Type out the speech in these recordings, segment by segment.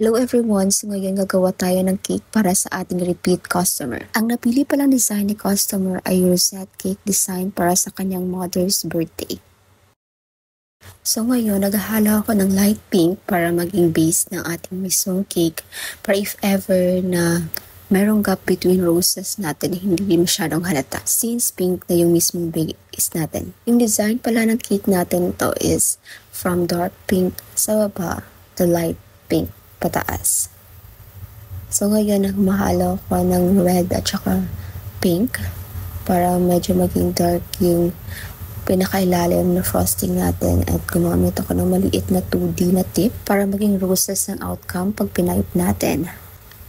Hello everyone! So ngayon gagawa tayo ng cake para sa ating repeat customer. Ang napili palang design ni customer ay rosette cake design para sa kanyang mother's birthday. So ngayon, naghahalo ako ng light pink para maging base ng ating mismong cake para if ever na merong gap between roses natin, hindi masyadong halata since pink na yung mismong base natin. Yung design pala ng cake natin ito is from dark pink sa baba to light pink pataas. So ngayon, humahalo ko ng red at saka pink para medyo maging dark yung pinakailalim na frosting natin at gumamit ako ng maliit na 2D na tip para maging roses ang outcome pag pinaip natin.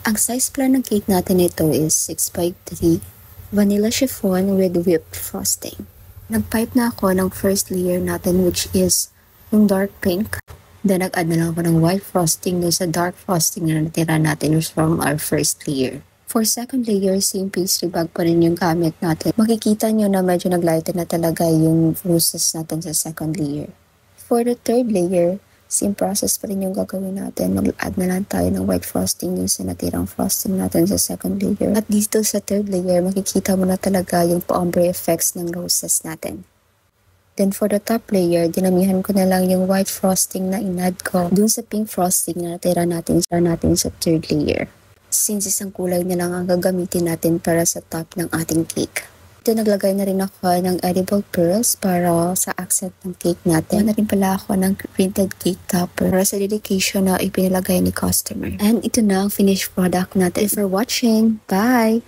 Ang size plan ng cake natin ito is 6x3 vanilla chiffon with whipped frosting. Nag-pipe na ako ng first layer natin which is yung dark pink. Then nag-add na lang ako ng white frosting dun sa dark frosting na natira natin from our first layer. For second layer, same pastry bag pa rin yung gamit natin. Makikita nyo na medyo naglighten na talaga yung roses natin sa second layer. For the third layer, same process pa rin yung gagawin natin. Mag-add na lang tayo ng white frosting dun sa natirang frosting natin sa second layer. At dito sa third layer, makikita mo na talaga yung pa-ombre effects ng roses natin. Then for the top layer, dinamihan ko na lang yung white frosting na inad ko dun sa pink frosting na natira natin sa third layer. Since isang kulay na lang ang gagamitin natin para sa top ng ating cake. Ito naglagay na rin ako ng edible pearls para sa accent ng cake natin. Na rin pala ako ng printed cake topper para sa dedication na ipinalagay ni customer. And ito na ang finished product natin. Thanks for watching. Bye!